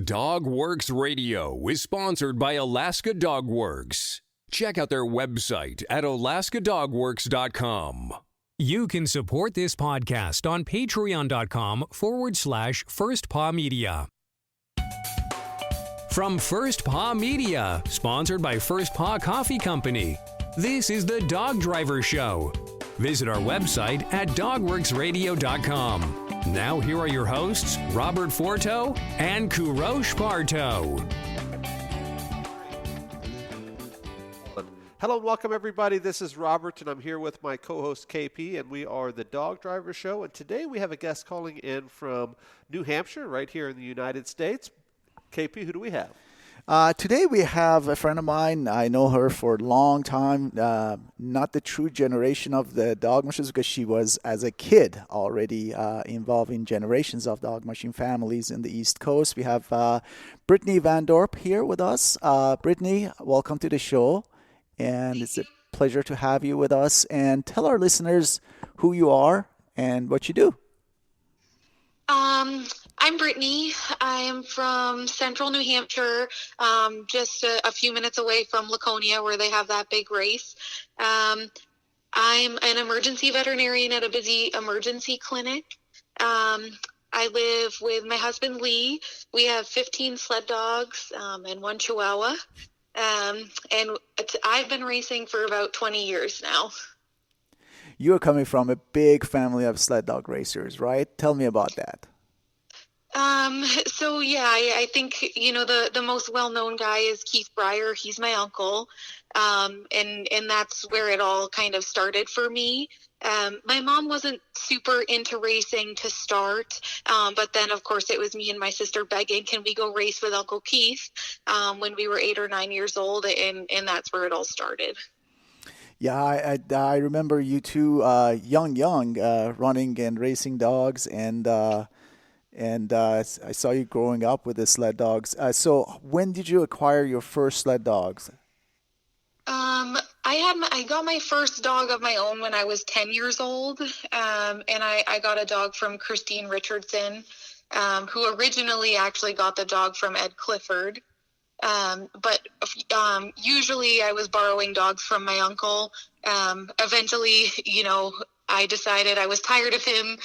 DogWorks Radio is sponsored by Alaska Dog Works. Check out their website at alaskadogworks.com. You can support this podcast on patreon.com/First Paw Media. From First Paw Media, sponsored by First Paw Coffee Company, this is the Dog Driver Show. Visit our website at dogworksradio.com. Now here are your hosts, Robert Forto and Kourosh Partow. Hello and welcome everybody. This is Robert and I'm here with my co-host KP and we are the Dog Driver Show. And today we have a guest calling in from New Hampshire, right here in the United States. KP, who do we have? Today we have a friend of mine. I know her for a long time. Not the true generation of the dog mushers because she was, as a kid, already involved in generations of dog mushing families in the East Coast. We have Brittany Van Dorp here with us. Brittany, welcome to the show. And it's a pleasure to have you with us. And tell our listeners who you are and what you do. I'm Brittany. I am from central New Hampshire, just a few minutes away from Laconia where they have that big race. I'm an emergency veterinarian at a busy emergency clinic. I live with my husband, Lee. We have 15 sled dogs and one Chihuahua. And I've been racing for about 20 years now. You're coming from a big family of sled dog racers, right? Tell me about that. I think, the most well-known guy is Keith Breyer. He's my uncle. And that's where it all kind of started for me. My mom wasn't super into racing to start. But then of course it was me and my sister begging, can we go race with Uncle Keith? When we were 8 or 9 years old, and that's where it all started. Yeah, I remember you two young, running and racing dogs, and I saw you growing up with the sled dogs. So when did you acquire your first sled dogs? I got my first dog of my own when I was 10 years old, and I got a dog from Christine Richardson, who originally actually got the dog from Ed Clifford. But usually I was borrowing dogs from my uncle. Eventually, I decided I was tired of him,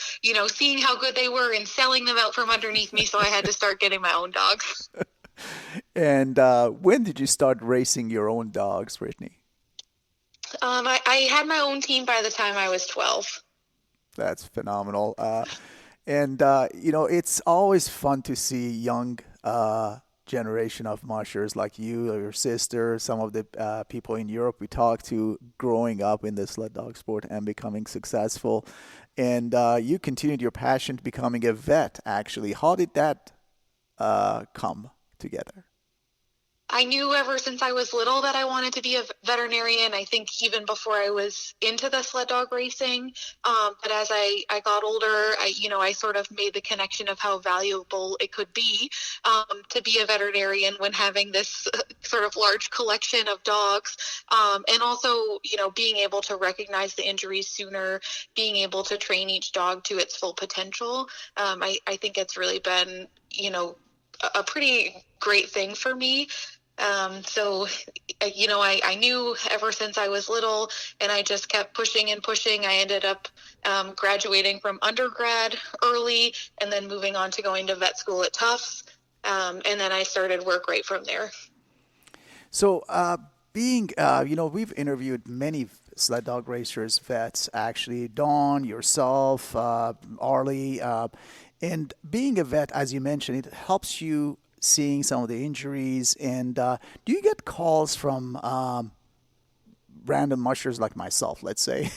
seeing how good they were and selling them out from underneath me. So I had to start getting my own dogs. And when did you start racing your own dogs, Brittany? I had my own team by the time I was 12. That's phenomenal. It's always fun to see young generation of mushers like you or your sister, some of the people in Europe we talked to growing up in the sled dog sport and becoming successful. And you continued your passion to becoming a vet, actually. How did that come together? I knew ever since I was little that I wanted to be a veterinarian. I think even before I was into the sled dog racing. But as I got older, I sort of made the connection of how valuable it could be to be a veterinarian when having this sort of large collection of dogs. And also, being able to recognize the injuries sooner, being able to train each dog to its full potential. I think it's really been, a pretty great thing for me. I knew ever since I was little, and I just kept pushing and pushing. I ended up graduating from undergrad early and then moving on to going to vet school at Tufts. And then I started work right from there. So we've interviewed many sled dog racers, vets, actually, Dawn, yourself, Arlie, and being a vet, as you mentioned, it helps you seeing some of the injuries. And do you get calls from random mushers like myself, let's say,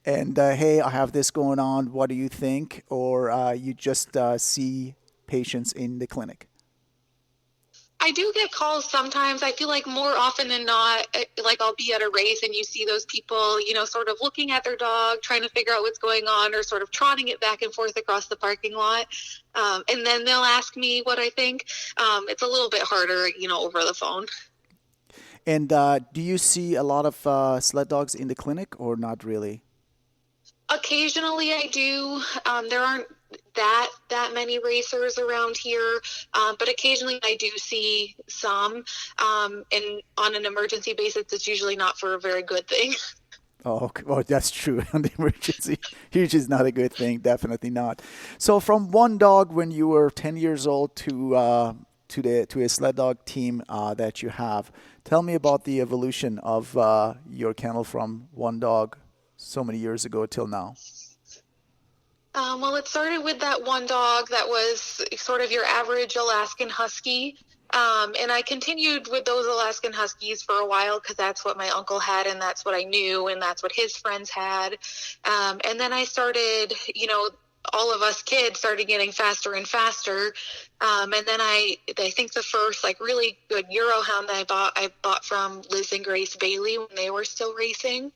and hey, I have this going on, what do you think? Or you just see patients in the clinic? I do get calls sometimes. I feel like more often than not, like I'll be at a race and you see those people, sort of looking at their dog, trying to figure out what's going on, or sort of trotting it back and forth across the parking lot. And then they'll ask me what I think. It's a little bit harder, over the phone. And do you see a lot of sled dogs in the clinic or not really? Occasionally I do. There aren't that many racers around here, but occasionally I do see some, and on an emergency basis, it's usually not for a very good thing. Oh, well, that's true. On the emergency, huge is not a good thing. Definitely not. So, from one dog when you were 10 years old to a sled dog team that you have, tell me about the evolution of your kennel from one dog so many years ago till now. Well, it started with that one dog that was sort of your average Alaskan Husky. And I continued with those Alaskan Huskies for a while because that's what my uncle had and that's what I knew and that's what his friends had. And then I started, all of us kids started getting faster and faster. And then I think the first really good Eurohound that I bought from Liz and Grace Bailey when they were still racing.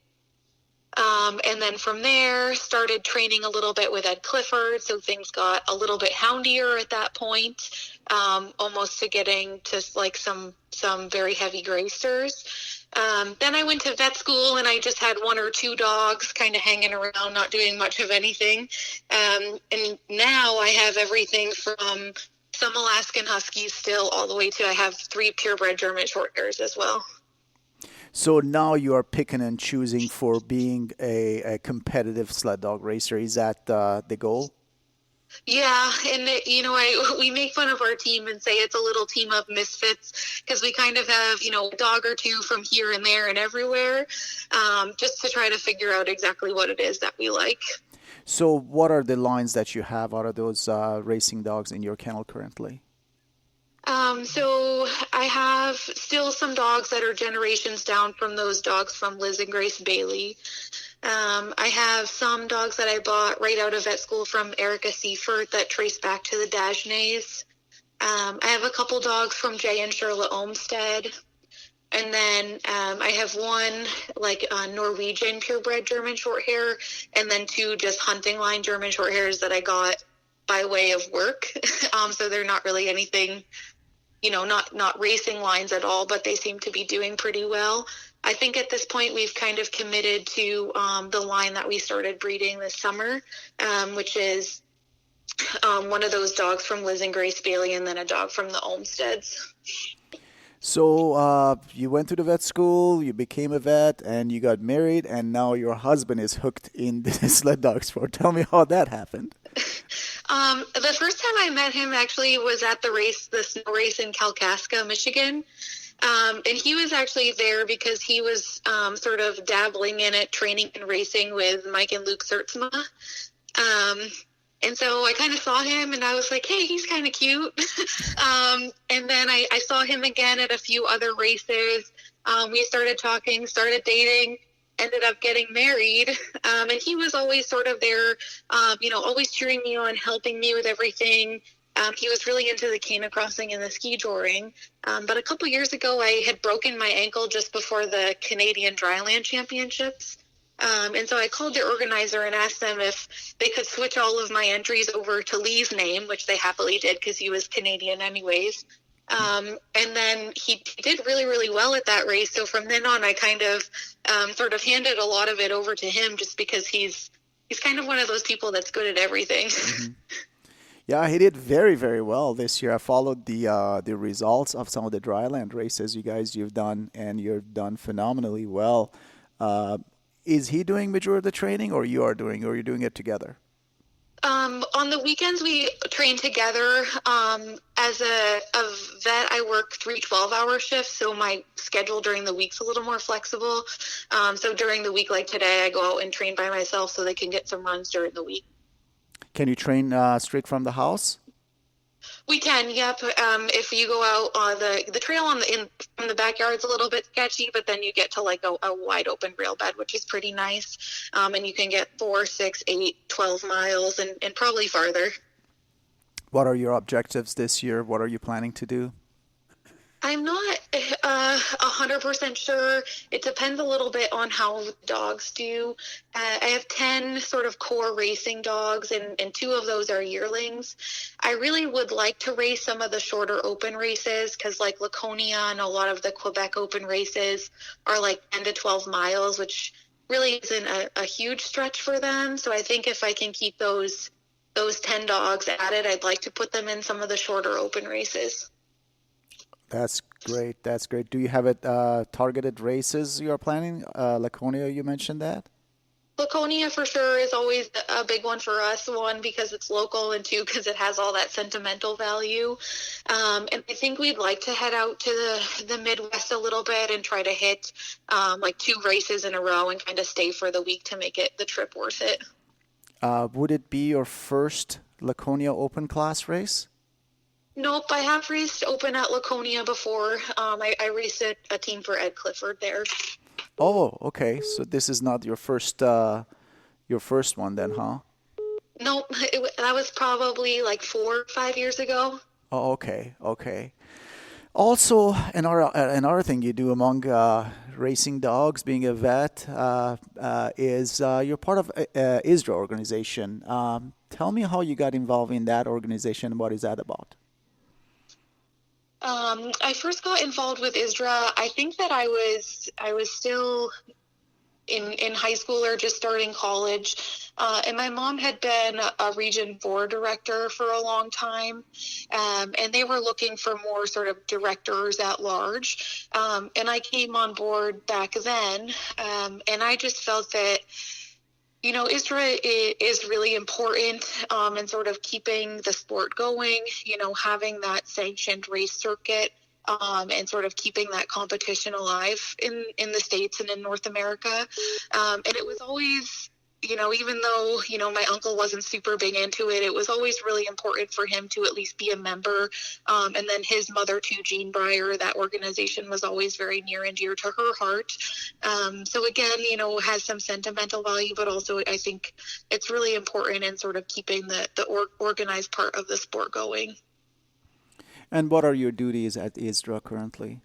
And then from there, started training a little bit with Ed Clifford, so things got a little bit houndier at that point, almost to getting to some very heavy gracers. Then I went to vet school, and I just had one or two dogs kind of hanging around, not doing much of anything. And now I have everything from some Alaskan Huskies still all the way to I have 3 purebred German Shorthairs as well. So now you are picking and choosing for being a competitive sled dog racer. Is that the goal? Yeah, and we make fun of our team and say it's a little team of misfits because we kind of have a dog or two from here and there and everywhere, just to try to figure out exactly what it is that we like. So what are the lines that you have out of those racing dogs in your kennel currently? So I have still some dogs that are generations down from those dogs from Liz and Grace Bailey. I have some dogs that I bought right out of vet school from Erica Seifert that trace back to the Dagenets. I have a couple dogs from Jay and Charlotte Olmsted. And then I have one Norwegian purebred German Shorthair, and then 2 just hunting line German Shorthairs that I got by way of work. So they're not really anything, not racing lines at all, but they seem to be doing pretty well. I think at this point we've kind of committed to the line that we started breeding this summer, which is one of those dogs from Liz and Grace Bailey and then a dog from the Olmsteds. So you went to the vet school, you became a vet, and you got married, and now your husband is hooked in the sled dog sport. Tell me how that happened. The first time I met him actually was at the snow race in Kalkaska, Michigan. And he was actually there because he was sort of dabbling in it, training and racing with Mike and Luke Sertzma. And so I kind of saw him and I was like, hey, he's kind of cute. And then I saw him again at a few other races. We started talking, started dating, ended up getting married. And he was always sort of there, always cheering me on, helping me with everything. He was really into the canocrossing and the ski joring. But a couple years ago, I had broken my ankle just before the Canadian Dryland Championships. And so I called the organizer and asked them if they could switch all of my entries over to Lee's name, which they happily did because he was Canadian anyways. And then he did really, really well at that race. So from then on, I kind of sort of handed a lot of it over to him just because he's kind of one of those people that's good at everything. Mm-hmm. Yeah, he did very, very well this year. I followed the results of some of the dryland races you've done, and you've done phenomenally well. Is he doing majority of the training, or you're doing it together? On the weekends, we train together. As a vet, I work 3 12-hour shifts, so my schedule during the week's a little more flexible. So during the week, like today, I go out and train by myself so they can get some runs during the week. Can you train straight from the house? We can, yep. If you go out, the trail from the backyard's a little bit sketchy, but then you get to like a wide open rail bed, which is pretty nice. And you can get 4, 6, 8, 12 miles and probably farther. What are your objectives this year? What are you planning to do? I'm not 100% sure. It depends a little bit on how dogs do. I have 10 sort of core racing dogs, and 2 of those are yearlings. I really would like to race some of the shorter open races because like Laconia and a lot of the Quebec open races are like 10 to 12 miles, which really isn't a huge stretch for them. So I think if I can keep those those 10 dogs added, I'd like to put them in some of the shorter open races. That's great. That's great. Do you have it targeted races you're planning? Laconia, you mentioned that? Laconia for sure is always a big one for us. One, because it's local, and two, because it has all that sentimental value. And I think we'd like to head out to the Midwest a little bit and try to hit like 2 races in a row and kind of stay for the week to make the trip worth it. Would it be your first Laconia Open class race? Nope, I have raced open at Laconia before. I raced a team for Ed Clifford there. Oh, okay. So this is not your first one then, huh? Nope, that was probably like 4 or 5 years ago. Oh, okay, okay. Also, another thing you do among racing dogs, being a vet, is you're part of ISDRA organization. Tell me how you got involved in that organization and what is that about? I first got involved with ISDRA. I think that I was still in high school or just starting college. And my mom had been a Region 4 director for a long time. And they were looking for more sort of directors at large. And I came on board back then. And I just felt that, you know, ISDRA is really important in sort of keeping the sport going, you know, having that sanctioned race circuit. And sort of keeping that competition alive in the States and in North America. And it was always, you know, even though, you know, my uncle wasn't super big into it, it was always really important for him to at least be a member. And then his mother too, Jean Breyer, that organization was always very near and dear to her heart. So again, you know, has some sentimental value, but also I think it's really important in sort of keeping the organized part of the sport going. And what are your duties at ISDRA currently?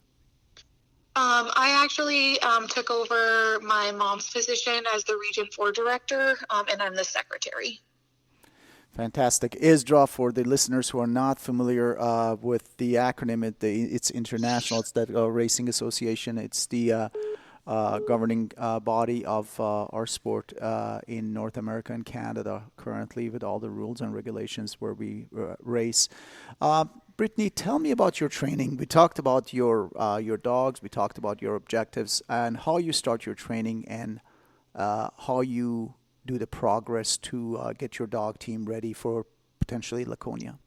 I actually took over my mom's position as the Region 4 director, and I'm the secretary. Fantastic. ISDRA, for the listeners who are not familiar with the acronym, it's international. It's the Racing Association. It's the governing body of our sport in North America and Canada currently, with all the rules and regulations where we race. Brittany, tell me about your training. We talked about your dogs. We talked about your objectives and how you start your training and how you do the progress to get your dog team ready for potentially Laconia.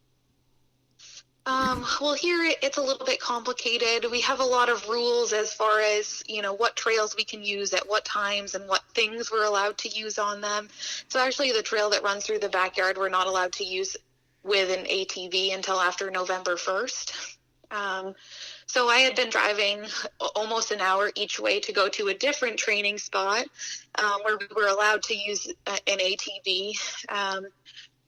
Well, here it's a little bit complicated. We have a lot of rules as far as, you know, what trails we can use at what times and what things we're allowed to use on them. So actually the trail that runs through the backyard, we're not allowed to use with an ATV until after November 1st. So I had been driving almost an hour each way to go to a different training spot where we were allowed to use an ATV.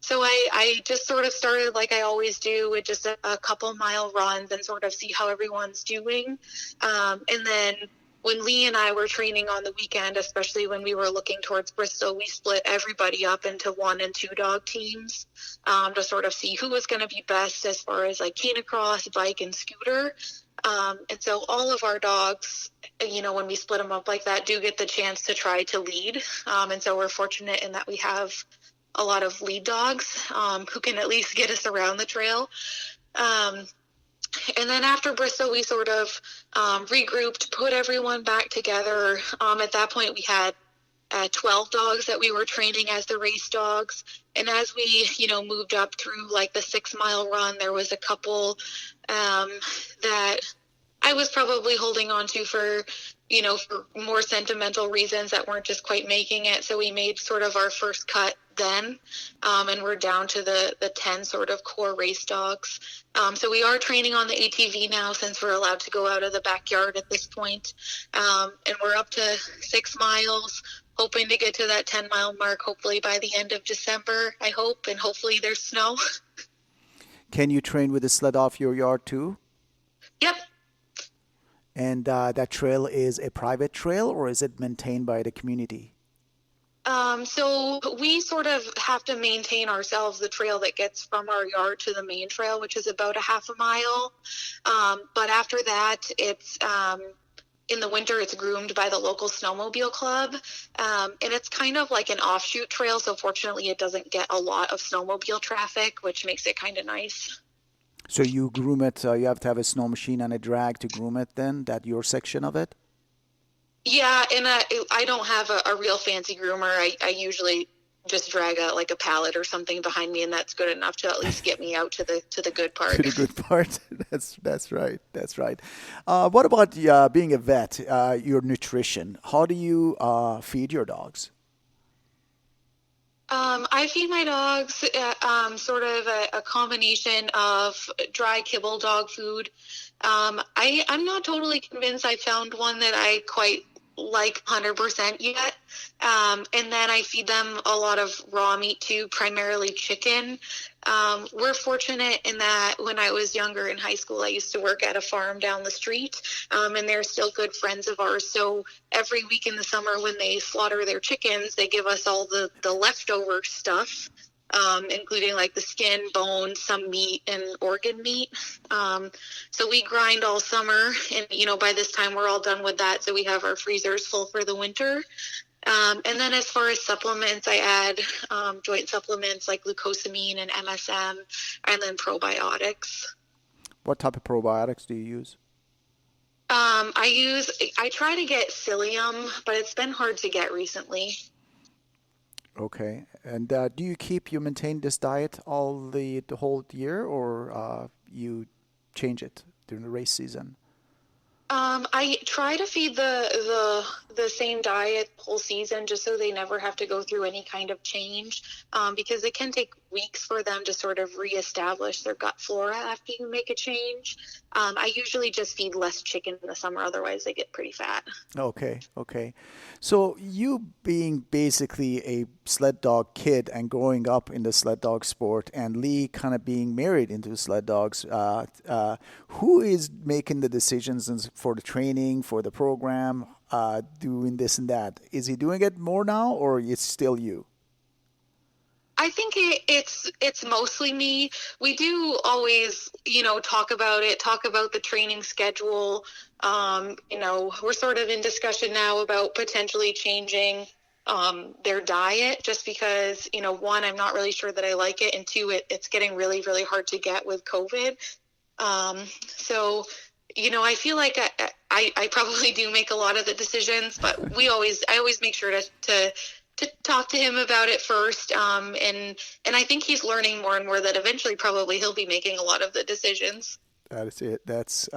So I just sort of started like I always do with just a couple mile runs and sort of see how everyone's doing. And then when Lee and I were training on the weekend, especially when we were looking towards Bristol, we split everybody up into 1 and 2 dog teams to sort of see who was going to be best as far as like canocross, bike, and scooter. And so all of our dogs, you know, when we split them up like that, do get the chance to try to lead. And so we're fortunate in that we have a lot of lead dogs who can at least get us around the trail. And then after Bristol, we sort of regrouped, put everyone back together. At that point, we had 12 dogs that we were training as the race dogs. And as we, you know, moved up through like the 6-mile run, there was a couple that I was probably holding on to for, you know, for more sentimental reasons that weren't just quite making it. So we made sort of our first cut then, and we're down to the 10 sort of core race dogs. So we are training on the ATV now since we're allowed to go out of the backyard at this point. And we're up to 6 miles, hoping to get to that 10-mile mark, hopefully by the end of December, I hope, and hopefully there's snow. Can you train with a sled off your yard too? Yep. And that trail is a private trail, or is it maintained by the community? So we sort of have to maintain ourselves the trail that gets from our yard to the main trail, which is about a half a mile. But after that, it's in the winter, it's groomed by the local snowmobile club, and it's kind of like an offshoot trail. So fortunately, it doesn't get a lot of snowmobile traffic, which makes it kind of nice. So you groom it, you have to have a snow machine and a drag to groom it then, that your section of it? Yeah, and I don't have a real fancy groomer. I usually just drag a pallet or something behind me, and that's good enough to at least get me out to the good part. To the good part. That's right. That's right. What about being a vet? Your nutrition. How do you feed your dogs? I feed my dogs sort of a combination of dry kibble dog food. I'm not totally convinced I found one that I quite like 100% yet. And then I feed them a lot of raw meat too, primarily chicken. We're fortunate in that when I was younger in high school, I used to work at a farm down the street, and they're still good friends of ours. So every week in the summer when they slaughter their chickens, they give us all the leftover stuff, including like the skin, bones, some meat, and organ meat. So we grind all summer, and by this time we're all done with that, so we have our freezers full for the winter. And then as far as supplements, I add joint supplements like glucosamine and MSM, and then probiotics. What type of probiotics do you use? I try to get psyllium, but it's been hard to get recently. Okay. And do you maintain this diet all the whole year, or you change it during the race season? I try to feed the same diet the whole season, just so they never have to go through any kind of change, because it can take weeks for them to sort of reestablish their gut flora after you make a change. I usually just feed less chicken in the summer, otherwise they get pretty fat. Okay. So you being basically a sled dog kid and growing up in the sled dog sport, and Lee kind of being married into sled dogs, who is making the decisions for the training, for the program, doing this and that? Is he doing it more now, or it's still you? I think it's mostly me. We do always, talk about the training schedule. We're sort of in discussion now about potentially changing their diet, just because, one, I'm not really sure that I like it, and two, it's getting really, really hard to get with COVID. So, I feel like I probably do make a lot of the decisions, but I always make sure to talk to him about it first. And I think he's learning more and more that eventually probably he'll be making a lot of the decisions. That is it. That's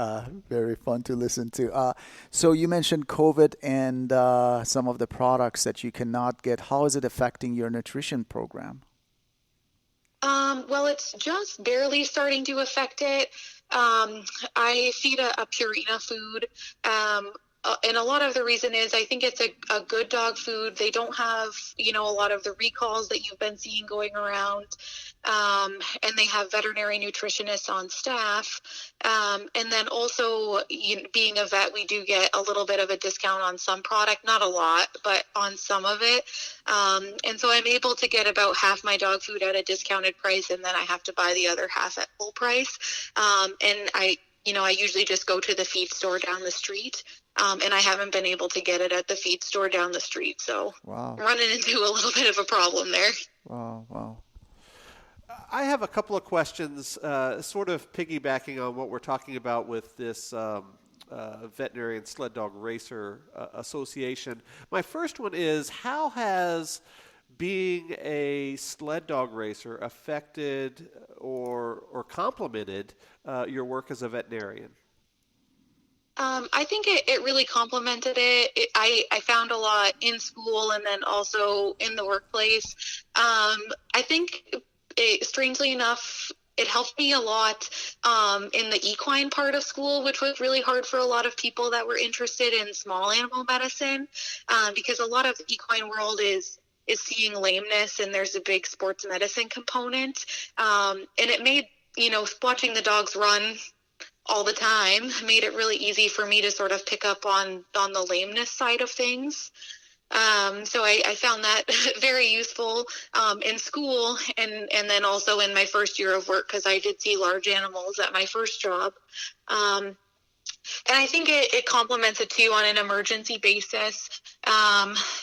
very fun to listen to. So you mentioned COVID and some of the products that you cannot get. How is it affecting your nutrition program? Well, it's just barely starting to affect it. I feed a Purina food. And a lot of the reason is I think it's a good dog food. They don't have, a lot of the recalls that you've been seeing going around. And they have veterinary nutritionists on staff. And then also, being a vet, we do get a little bit of a discount on some product, not a lot, but on some of it. And so I'm able to get about half my dog food at a discounted price, and then I have to buy the other half at full price. And I usually just go to the feed store down the street. And I haven't been able to get it at the feed store down the street. So wow. I'm running into a little bit of a problem there. Wow. I have a couple of questions, sort of piggybacking on what we're talking about with this Veterinary and Sled Dog Racer Association. My first one is, how has being a sled dog racer affected or complemented your work as a veterinarian? I think it really complemented it. I found a lot in school and then also in the workplace. I think, strangely enough, it helped me a lot in the equine part of school, which was really hard for a lot of people that were interested in small animal medicine, because a lot of the equine world is seeing lameness, and there's a big sports medicine component. And it made, watching the dogs run all the time made it really easy for me to sort of pick up on the lameness side of things. So I found that very useful in school, and then also in my first year of work, because I did see large animals at my first job. And I think it complements it too on an emergency basis,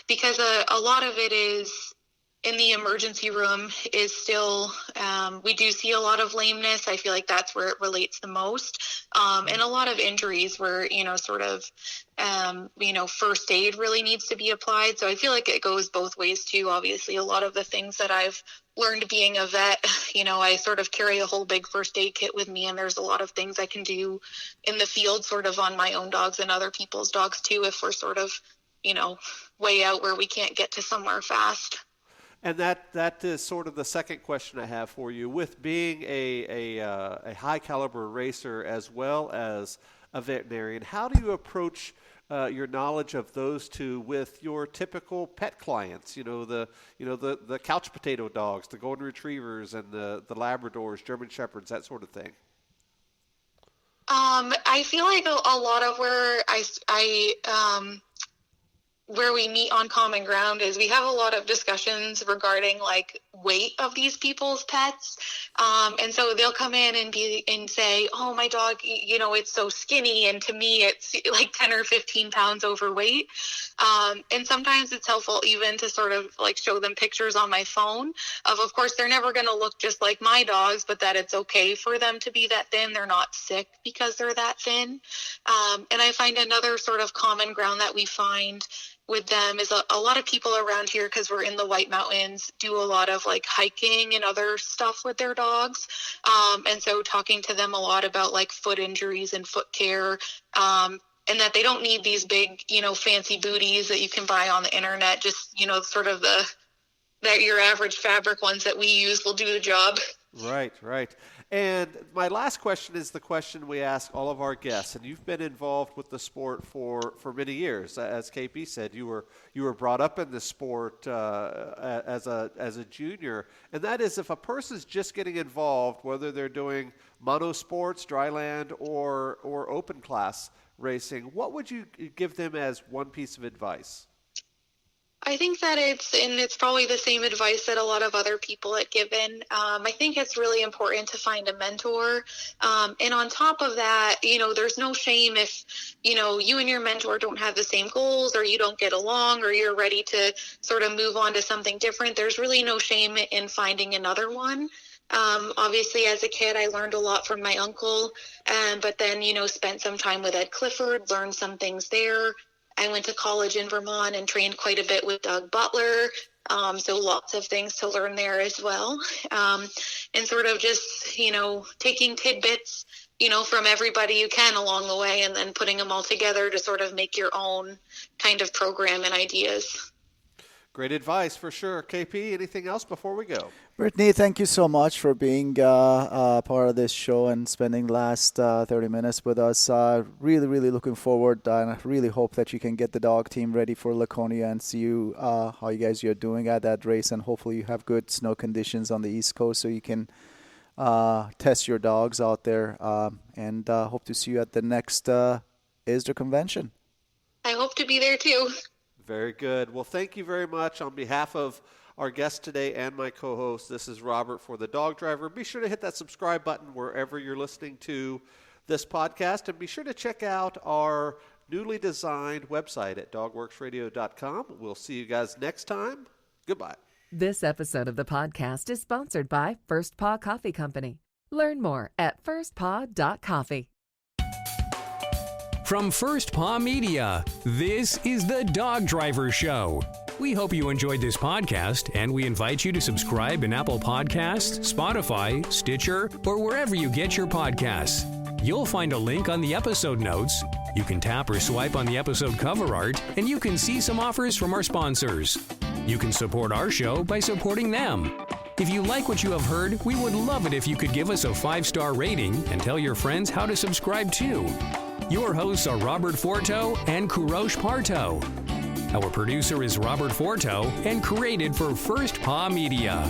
because a lot of it is in the emergency room is still, we do see a lot of lameness. I feel like that's where it relates the most. And a lot of injuries where, sort of, first aid really needs to be applied. So I feel like it goes both ways too. Obviously, a lot of the things that I've learned being a vet, I sort of carry a whole big first aid kit with me, and there's a lot of things I can do in the field sort of on my own dogs and other people's dogs too, if we're sort of, way out where we can't get to somewhere fast. And that is sort of the second question I have for you. With being a high caliber racer as well as a veterinarian, how do you approach your knowledge of those two with your typical pet clients? The couch potato dogs, the golden retrievers, and the Labradors, German shepherds, that sort of thing. I feel like a lot of where where we meet on common ground is we have a lot of discussions regarding like weight of these people's pets. And so they'll come in and say, oh, my dog, it's so skinny. And to me, it's like 10 or 15 pounds overweight. And sometimes it's helpful even to sort of like show them pictures on my phone of course, they're never going to look just like my dogs, but that it's okay for them to be that thin. They're not sick because they're that thin. And I find another sort of common ground that we find with them is a lot of people around here, because we're in the White Mountains, do a lot of like hiking and other stuff with their dogs. And so talking to them a lot about like foot injuries and foot care, and that they don't need these big, fancy booties that you can buy on the internet. Just, sort of that your average fabric ones that we use will do the job. Right. And my last question is the question we ask all of our guests, and you've been involved with the sport for many years. As KP said, you were brought up in the sport as a junior, and that is, if a person's just getting involved, whether they're doing monosports, dryland, or open class racing, what would you give them as one piece of advice? I think that it's probably the same advice that a lot of other people had given. I think it's really important to find a mentor. And on top of that, there's no shame if, you and your mentor don't have the same goals, or you don't get along, or you're ready to sort of move on to something different. There's really no shame in finding another one. Obviously, as a kid, I learned a lot from my uncle, but then, spent some time with Ed Clifford, learned some things there. I went to college in Vermont and trained quite a bit with Doug Butler, so lots of things to learn there as well. And sort of just, taking tidbits, from everybody you can along the way, and then putting them all together to sort of make your own kind of program and ideas. Great advice for sure. KP, anything else before we go? Brittany, thank you so much for being part of this show and spending the last 30 minutes with us. Really, really looking forward, and I really hope that you can get the dog team ready for Laconia and see how you guys are doing at that race, and hopefully you have good snow conditions on the East Coast so you can test your dogs out there, and hope to see you at the next ISDRA convention. I hope to be there too. Very good. Well, thank you very much. On behalf of our guest today and my co-host, this is Robert for The Dog Driver. Be sure to hit that subscribe button wherever you're listening to this podcast, and be sure to check out our newly designed website at dogworksradio.com. We'll see you guys next time. Goodbye. This episode of the podcast is sponsored by First Paw Coffee Company. Learn more at firstpaw.coffee. From First Paw Media, this is The Dog Driver Show. We hope you enjoyed this podcast, and we invite you to subscribe in Apple Podcasts, Spotify, Stitcher, or wherever you get your podcasts. You'll find a link on the episode notes. You can tap or swipe on the episode cover art, and you can see some offers from our sponsors. You can support our show by supporting them. If you like what you have heard, we would love it if you could give us a 5-star rating and tell your friends how to subscribe too. Your hosts are Robert Forto and Kourosh Partow. Our producer is Robert Forto and created for First Paw Media.